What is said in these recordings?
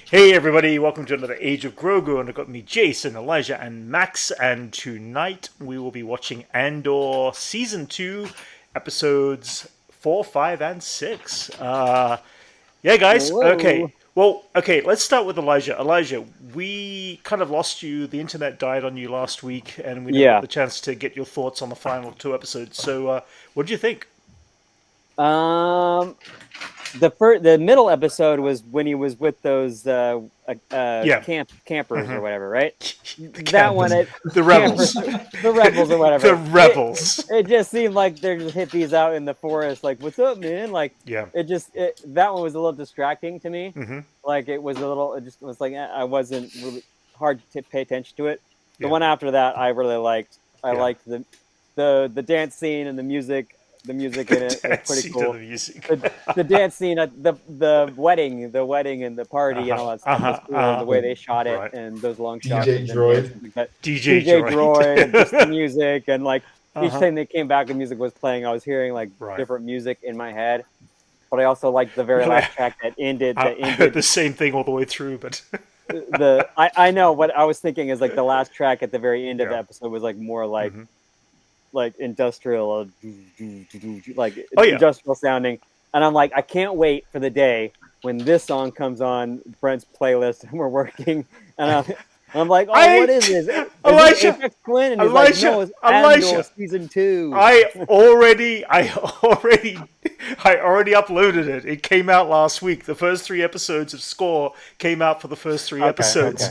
Hey everybody, welcome to another Age of Grogu, and I've got me Jason, Elijah, and Max, and tonight we will be watching Andor Season 2, Episodes 4, 5, and 6. Yeah guys, Whoa. okay. Well, okay, let's start with Elijah. Elijah, we kind of lost you, the internet died on you last week, and we never got Yeah. the chance to get your thoughts on the final two episodes, so what do you think? Um, the middle episode was when he was with those Yeah, campers or whatever, right? the That one, campers, it the campers, rebels, the rebels or the whatever. rebels. It just seemed like they're just hippies out in the forest, like, "What's up, man?" Like, Yeah. that one was a little distracting to me. Mm-hmm. Like, it just was like I wasn't really hard to pay attention to it. The Yeah. one after that, I really liked. I Yeah. liked the dance scene and the music. The music in it was pretty Dancing to the cool. music. The dance scene at the wedding and the party and all that stuff was cool, and the way they shot it Right. and those long shots DJ of them Droid. dancing like that. DJ DJ Droid. Droid, just the music, and like each Uh-huh. time they came back and music was playing, I was hearing like Right. different music in my head. But I also liked the very Really? last track that ended. I heard the same thing all the way through, but I know what I was thinking is like the last track at the very end of the Yeah. episode was like more like Mhm. industrial, like Oh yeah. industrial sounding. And I'm like, I can't wait for the day when this song comes on Brent's playlist and we're working. And I'm like, oh, what is this? Is this Elijah, Aphex Twin? And he's like, no, it's Andor Season 2. I already uploaded it. It came out last week. The first 3 episodes of Score came out for the first 3 episodes.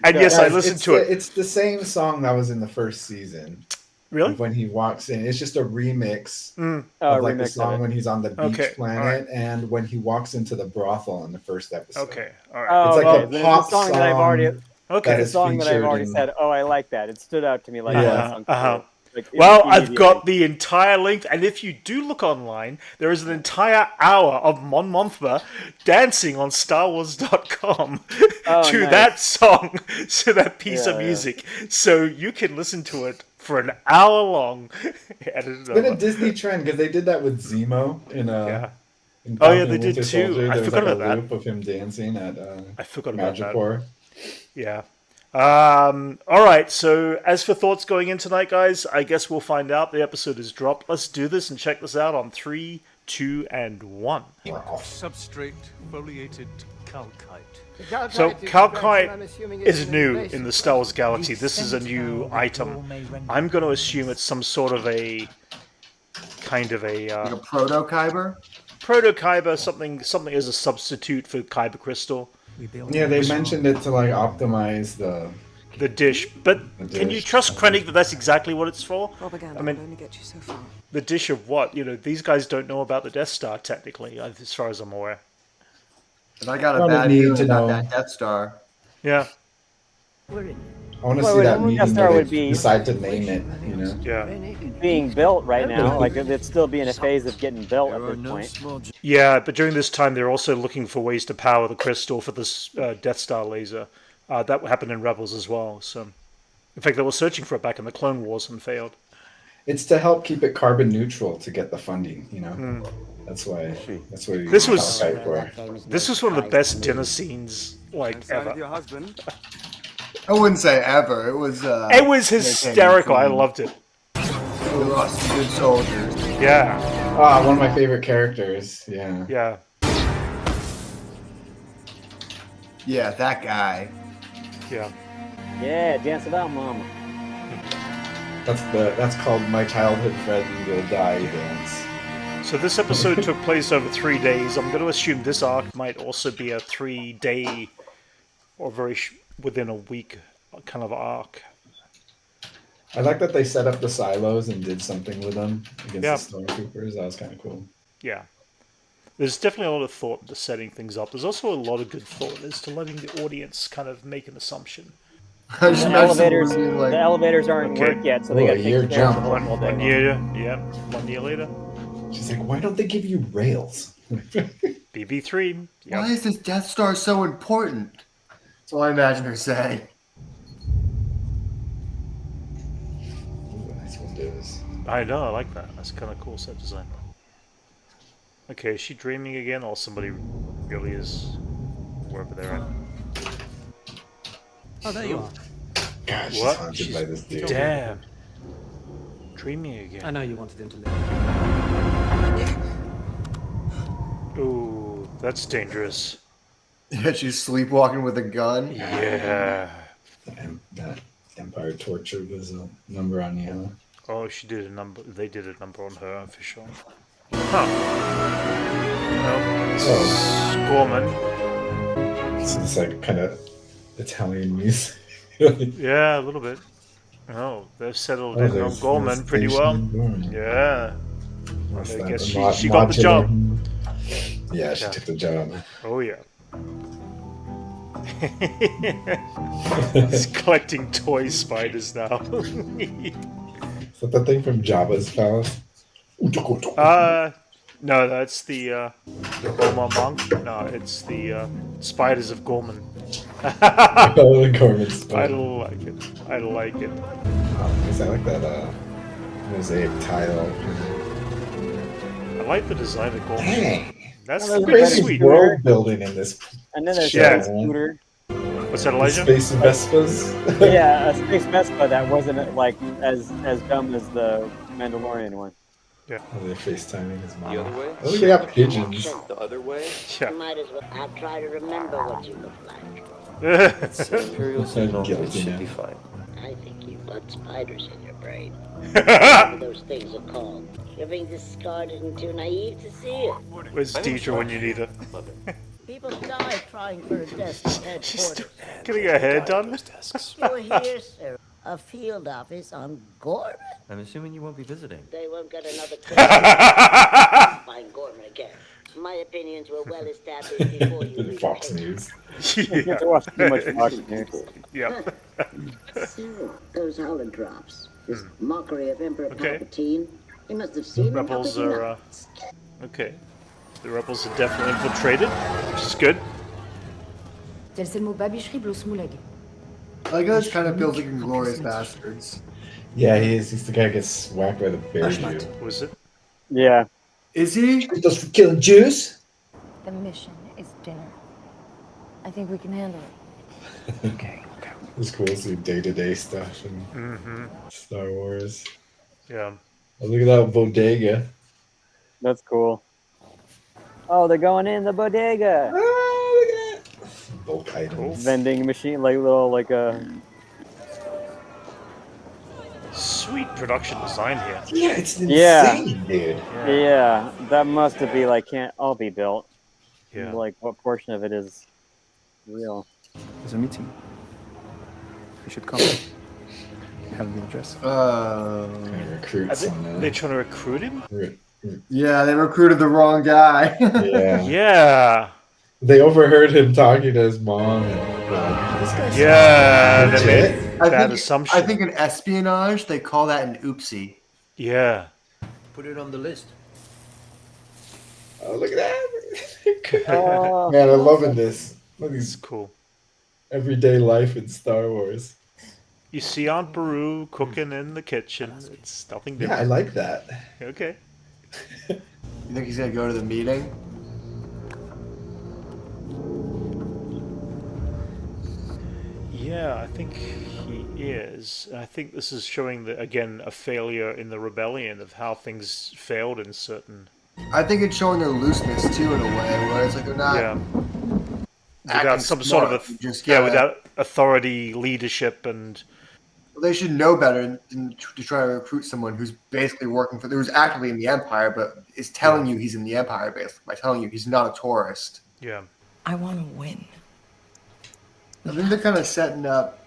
And yes, I listened to it. It's the same song that was in the first season. Really? When he walks in, it's just a remix Mm. of like Remix the of song it. when he's on the beach Okay, planet, alright. and when he walks into the brothel in the first episode. Okay. All right. Oh, It's like okay. a Then pop it's a song that I've already. song. Okay. that It's a is song that I've featured already in- said. Oh, I like that. It stood out to me like Yeah. that song. Like, Well, I've immediately. got the entire length, and if you do look online, there is an entire hour of Mon Mothma dancing on StarWars.com Oh, to nice. that song, to that piece of Yeah, yeah. music. So you can listen to it for an hour long. Edited It's been a over. Disney trend because they did that with Zemo in Yeah. in Oh, yeah, Falcon they and did Winter too. Soldier. I There was forgot like a about that. loop of him dancing at I forgot about that. Magicor. Yeah. All right. So, as for thoughts going in tonight, guys, I guess we'll find out. The episode is dropped. Let's do this and check this out on 3, 2, and 1. Substrate foliated calcite. So, calcite is new in the Star Wars galaxy. This is a new item. I'm going to assume it's some sort of a kind of Like a a proto-kyber? proto-kyber, something as a substitute for kyber crystal. Yeah, they mentioned it to like optimize The dish, but The can you dish, trust I Krennic that that's exactly what it's for? Propaganda I mean- will only get you so far. The dish of what? These guys don't know about the Death Star technically, as far as I'm aware. And I got a Probably bad need feeling to about know. that Death Star. Yeah, I want to Well, see that Death meeting Star where would they be- decide to name it. yeah, being built right now. Like it's still being a phase of getting built at this point. yeah. But during this time, they're also looking for ways to power the crystal for this Death Star laser. That happened in Rebels as well. So, in fact, they were searching for it back in the Clone Wars and failed. It's to help keep it carbon neutral to get the funding. That's why. That's what This was- for. This was one of the best dinner scenes ever. your husband. I wouldn't say ever. It was. It was hysterical. I loved it. We lost some good soldiers. Yeah, Ah, one of my favorite characters. Yeah. yeah. Yeah, that guy. Yeah. Yeah, dance it out, mama. That's called my childhood friend will die dance. So this episode took place over 3 days. I'm going to assume this arc might also be a 3-day or within a week kind of arc. I like that they set up the silos and did something with them against Yeah. the stormtroopers. That was kind of cool. Yeah. There's definitely a lot of thought into setting things up. There's also a lot of good thought as to letting the audience kind of make an assumption. I just The imagine elevators, someone being the like, elevators aren't Okay. work yet, so they Oh, got a to year take care of jump. the work all day. 1 year, yeah. 1 year later. She's like, why don't they give you rails? BB3. why Yeah. is this Death Star so important? That's all I imagine her saying. Ooh, nice windows. I know, I like that. That's kind of cool set design. Okay, is she dreaming again, or somebody really is? wherever they're at. Oh, there you are. God, she's What? haunted She's by this dude. damn. Dreaming I again. know you wanted him to live. Ooh, that's dangerous. Yeah, she's sleepwalking with a gun. Yeah. That Empire tortured was a number on you. Oh, she did a number. They did a number on her for sure. Huh. No, this is Ghorman. So it's like kind of Italian music. Yeah, a little bit. Oh, they've settled in on Ghorman pretty well. Yeah. I guess she got the job. Yeah, she took the job. Oh yeah. He's collecting toy spiders now. Is that the thing from Jabba's Palace? No, that's the Ghorman monk. No, it's the spiders of Ghorman. Oh, the Ghorman I spider. like it. I like it. Is that like that mosaic tile? I like the design of Ghorman. Dang! That's Well, pretty there's a sweet. World building in this. And then there's Yeah. a scooter. What's that, Elijah? Space Vespas. Yeah, a space Vespa that wasn't like as dumb as the Mandalorian one. Oh, they're FaceTiming his mom. The other way? Oh, they got pigeons. The other way? Yeah. Might as well. I'll try to remember what you look like. It's an Imperial signal. Guilty It should now. be fine. I think you've got spiders in your brain. Whatever those things are called. You're being discarded and too naive to see it. Where's Deidre when you need her? People die trying for a desk at headquarters. Getting her hair done? You're here, sir. A field office on Ghorman. I'm assuming you won't be visiting. They won't get another chance. Find Ghorman again. My opinions were well established before you Fox relocated. News. You have Yeah. to watch too much Fox News. Yep. So, those holodrops. This mockery of Emperor Okay. Palpatine. He must have seen them. How Rebels could he are, not? okay. The rebels are definitely infiltrated, which is good. Like this kind of feels like Inglourious Bastards. Yeah, he is. He's the guy who gets whacked by the bear Jew. Was it? Yeah. Is he? Those for killing Jews? The mission is dinner. I think we can handle it. Okay. It's cool to see day-to-day stuff in Star Wars. Yeah. Oh, look at that bodega. That's cool. Oh, they're going in the bodega. Oh, look at that. Bulk items. Vending machine, like little, like a. Sweet production design here. Yeah, it's insane, Yeah. dude. Yeah, that must have be like can't all be built. Yeah. Like what portion of it is real? There's a meeting. You should come. You have the address. Kind of recruit Are they, some. they're trying to recruit him? Yeah, they recruited the wrong guy. Yeah. Yeah. They overheard him talking to his mom. And, this guy's Yeah. They legit. made I bad think, assumption. I think in espionage they call that an oopsie. Yeah. Put it on the list. Oh, look at that. Oh, Man, I'm loving this. Look at It's these cool. everyday life in Star Wars. You see Aunt Beru cooking in the kitchen. It's nothing Yeah, I different. like that. Okay. You think he's gonna go to the meeting? Yeah, I think he is. I think this is showing that again a failure in the rebellion of how things failed in certain. I think it's showing their looseness too, in a way, where it's like they're not. Yeah. acting Without some sort of smart, they just yeah, kinda- without authority, leadership, and They should know better than to try to recruit someone who's basically working for, who's actively in the Empire, but is telling you he's in the Empire basically by telling you he's not a tourist. yeah. I want to win. I think they're kind of setting up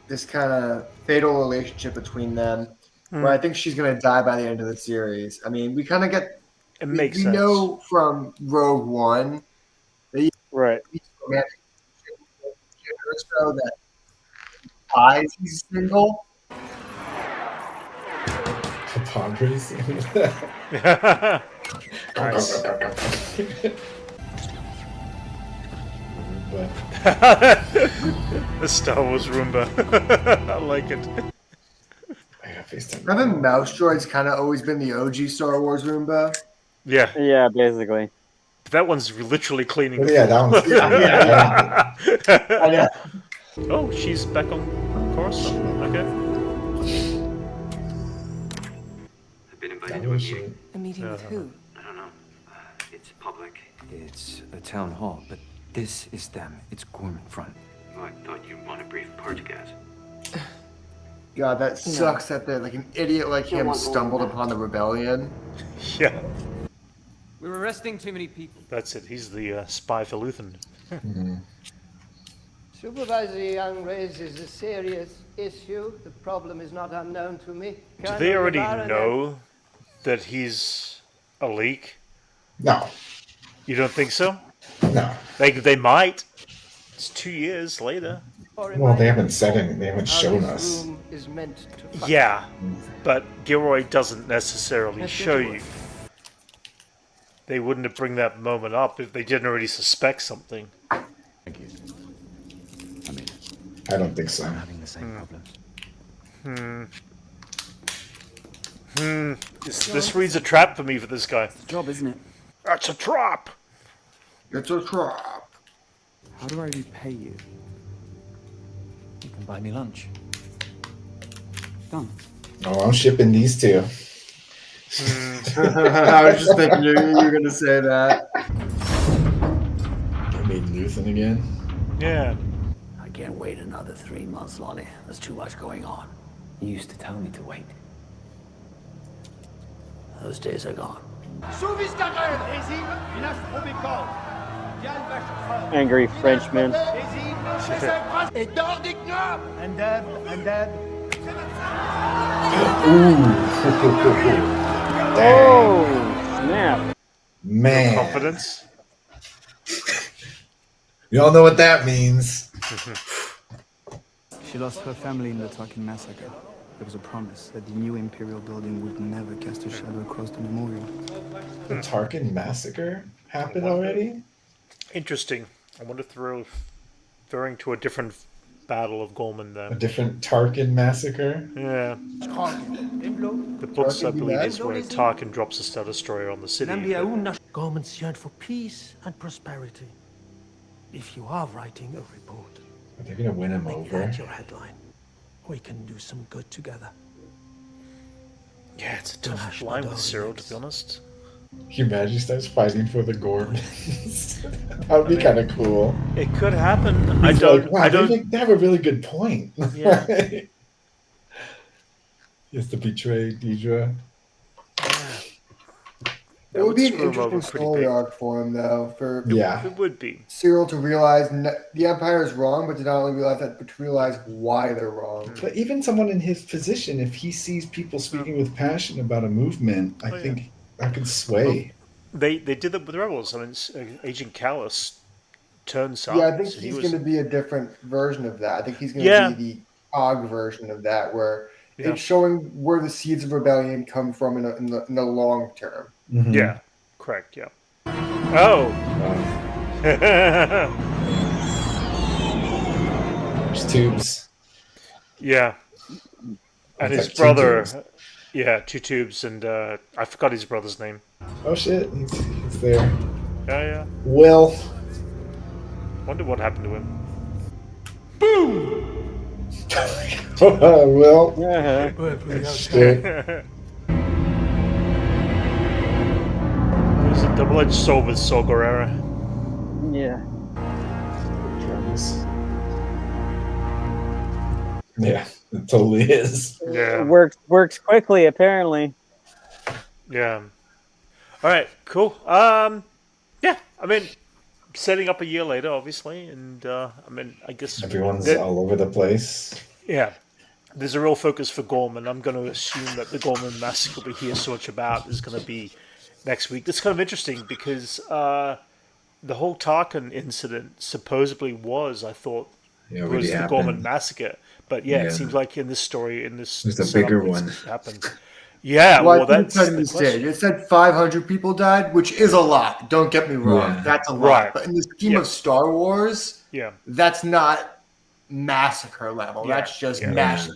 this kind of fatal relationship between them, where I think she's going to die by the end of the series. I mean, we kind of get It we, makes we sense. know from Rogue One right. he's romantic so that eyes he's single. Pod racing. Nice. But The Star Wars Roomba. I like it. I got FaceTime. Haven't mouse droids kind of always been the OG Star Wars Roomba? Yeah. Yeah, basically. That one's literally cleaning. But yeah, that one's. I know. Oh, she's back on Coruscant. Okay. I've been invited That to a was meeting. A meeting with who? I don't know. It's public. It's a town hall, but this is them. It's Ghorman front. Oh, I thought you'd want a brief podcast. God, that sucks that like an idiot like him stumbled upon the rebellion. Yeah, We're arresting too many people. that's it. He's the spy for Luthen. Supervisor Young raises a serious issue. The problem is not unknown to me. Do they already know that he's a leak? No, You don't think so? no. They might. It's 2 years later. Well, they haven't said anything. They haven't shown us. Is meant to Yeah, but Gilroy doesn't necessarily show you. They wouldn't have bring that moment up if they didn't already suspect something. Thank you. I mean, I don't think so. I'm having the same problems. This reads a trap for me for this guy. it's a job, isn't it? That's a trap! It's a trap. How do I repay you? You can buy me lunch. Done. Oh, I'm shipping these two. I was just thinking you were going to say that. I made Luthen again. Yeah. I can't wait another 3 months, Lonnie. There's too much going on. You used to tell me to wait. Those days are gone. Angry Frenchman. And Dad. Oh, snap. Man, Confidence? you all know what that means. She lost her family in the Tarkin massacre. There was a promise that the new Imperial building would never cast a shadow across the memorial. The Tarkin massacre happened already. Interesting. I wonder if they're referring to a different battle of Ghorman A there. different Tarkin massacre. Yeah. The books, I believe, is where Tarkin drops a Star Destroyer on the city. but- Governments yearn for peace and prosperity. If you are writing a report, Are they gonna win him make over? that your headline. We can do some good together. Yeah, it's a tough line with Cyril, to be honest. Can you imagine he starts fighting for the Ghormans? That would be kind of cool. It could happen. He's like, wow, they have a really good point. Yeah. He has to betray Deidre. It would be an screw him over interesting pretty story big. arc for him, though, for Yeah. It would be. Cyril to realize the Empire is wrong, but to not only realize that, but to realize why they're wrong. But even someone in his position, if he sees people speaking with passion about a movement, I think that could sway. They did that with Rebels. I mean, Agent Callus turned sides. Yeah, I think He he's was- going to be a different version of that. I think he's going Yeah. to be the Og version of that, where Yeah. it's showing where the seeds of rebellion come from in the long term. Mhm. Yeah, correct, yeah. Oh! There's tubes. Yeah. And It's his like two brother, tubes. yeah, 2 tubes, and I forgot his brother's name. Oh shit, he's there. Yeah. Will. Wonder what happened to him. Will. Yeah. Shit. It was a double-edged sword with Saw Gerrera. Yeah. Drums. Yeah, it totally is. Yeah. It works quickly, apparently. Yeah. All right. Cool. Yeah. I mean, setting up a year later, obviously, and I mean, I guess Everyone's that- all over the place. yeah. There's a real focus for Ghorman. I'm going to assume that the Ghorman massacre we hear so much about is going to be next week. That's kind of interesting because the whole Tarkin incident supposedly was, I thought, Yeah, was already the happened. Ghorman massacre. But yeah, it Yeah. seems like in this story, in this There's a setup, bigger it's one. happened. Yeah, Well, well, I think it that's said in the the stage. question. It said 500 people died, which is a lot. Don't get me wrong. Yeah. That's a lot. Right. But in the scheme Yeah. of Star Wars, Yeah, that's not massacre level. Yeah. That's just Yeah. mass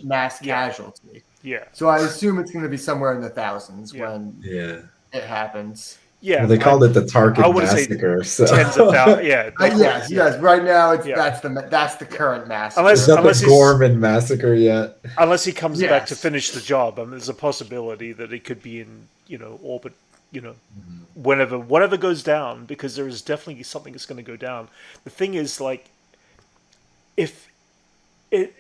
Yeah. casualty. yeah. So I assume it's going to be somewhere in the thousands Yeah. when Yeah. it happens. Yeah, Well, they called it the I Tarkin wouldn't say massacre. So. tens of thousands. Yeah, Yes. Right now, Yeah. that's the current massacre. Unless- It's not the he's- Ghorman massacre yet. Unless he comes back to Yes. finish the job, there's a possibility that it could be in orbit. Mm-hmm. Whatever goes down, because there is definitely something that's going to go down. The thing is, like, if it.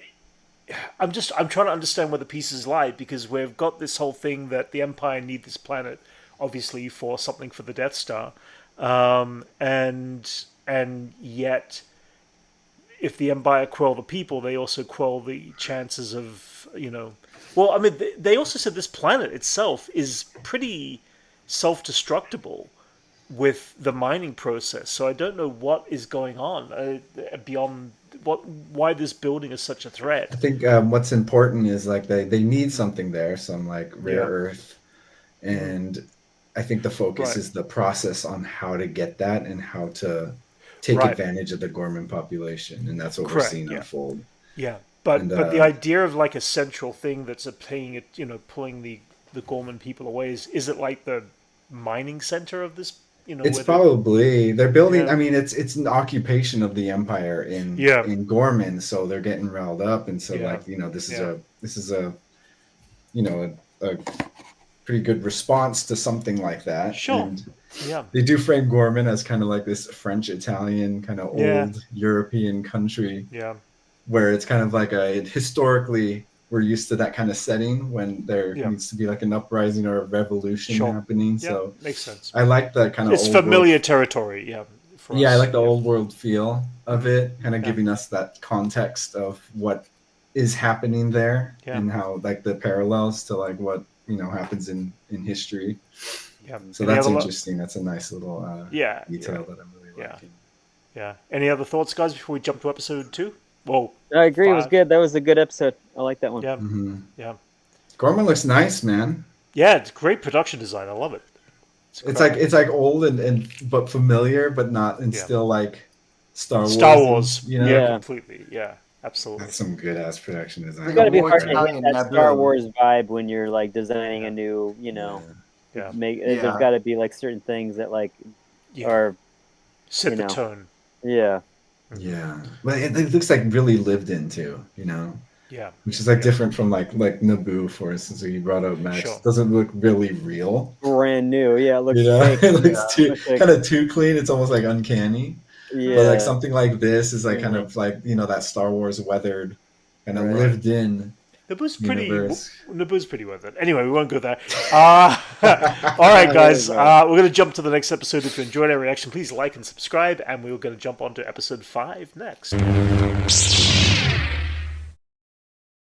I'm trying to understand where the pieces lie, because we've got this whole thing that the Empire need this planet, obviously for something for the Death Star, and yet, if the Empire quell the people, they also quell the chances of Well, I mean, they also said this planet itself is pretty self-destructible with the mining process. So I don't know what is going on beyond why this building is such a threat. I think what's important is like they need something there, some like rare earth, and I think the focus is the process on how to get that and how to take advantage of the Ghorman population, and that's what we're seeing unfold. Yeah, but the idea of like a central thing that's pulling the Ghorman people away is it like the mining center of this? It's probably they're building. I mean, it's an occupation of the Empire in Ghorman, so they're getting riled up, and so this is a a pretty good response to something like that. Sure. And yeah. They do frame Ghorman as kind of like this French Italian kind of old European country. Yeah. Where it's kind of like historically we're used to that kind of setting when there needs to be like an uprising or a revolution happening. Yeah, so makes sense. I like the kind of it's familiar territory. Yeah. Yeah, I like the old world feel of it, kind of giving us that context of what is happening there and how like the parallels to like what happens in history. Yeah. So that's interesting. That's a nice little detail that I'm really liking. Yeah. Any other thoughts, guys, before we jump to episode 2? Whoa. I agree. 5. It was good. That was a good episode. I like that one. Yeah. Mm-hmm. Yeah. Ghorman looks nice, man. Yeah, it's great production design. I love it. It's like old and but familiar, but not and still like Star Wars. Yeah, completely. Yeah, absolutely. That's some good ass production design. It's got to be hard to get that Star Wars vibe when you're like designing a new, there's got to be like certain things that like are set the tone. Yeah. Yeah, but it looks like really lived into, Yeah, which is like different from like Naboo, for instance. So you brought up Max. Sure. Doesn't look really real. Brand new, yeah. It looks fake. It looks kind of too clean. It's almost like uncanny. Yeah, but like something like this is like kind of like that Star Wars weathered, kind of lived in. Naboo's pretty worth it. Anyway, we won't go there. All right, guys. We're going to jump to the next episode. If you enjoyed our reaction, please like and subscribe. And we're going to jump on to episode 5 next.